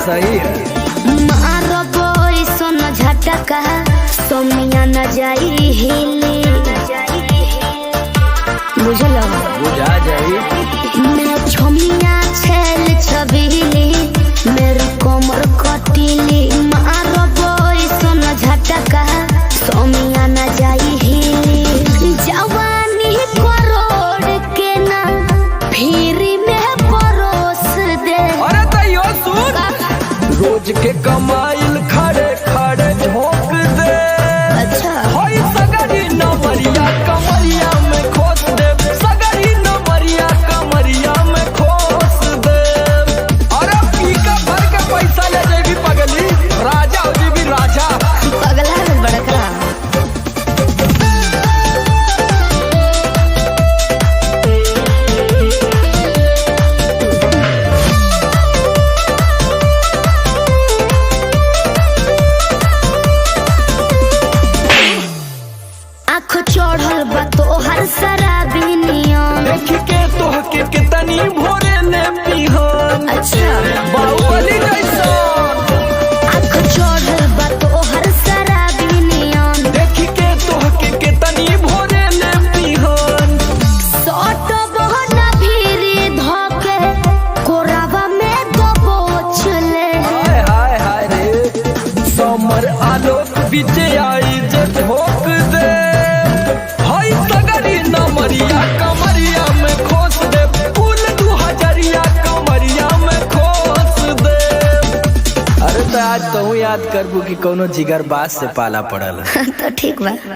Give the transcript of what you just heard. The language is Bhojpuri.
सही है। मारो बोई सोन झटका सोमिया न जाई हिली बुझल बुझा जाई। मैं छोमिया छेल छबीली मेरी कोमर कटीली मारो बोई सोन झटका सोमिया न जाई हिली जवानी करोड़ के ना फिरी में परोस दे। अरे तैयो सुन रोज के कमाइल खड़े खड़े झोंक दे। अच्छा होई सगरी नमरिया कमरिया में खोस दे। सगरी नमरिया कमरिया में खोस दे। अरे पीका भर के पैसा ले जेबी पगली राजा हो जेबी राजा। पगला है बड़का। आँख चढ़ल बा तोहर शराबी नियम। देख के तोहके कितनी भोरे ने पिहन। अच्छा बाहुबली जैसा आँख चढ़ल बा तोहर शराबी नियम। देख के तोहके कितनी भोरे ने पिहन। सट बहना भीरी धोके कोरावा में दबोच ले। हाय हाय हाय रे समर आलोक बीचे आई जे ठोक दे। हाय सगरी नमरिया कमरिया में खोस दे। फूल 2000 कमरिया में खोस दे। अरे तो आज तू याद करबू कि कोनो जिगर बात से पाला पड़ल। तो ठीक बा।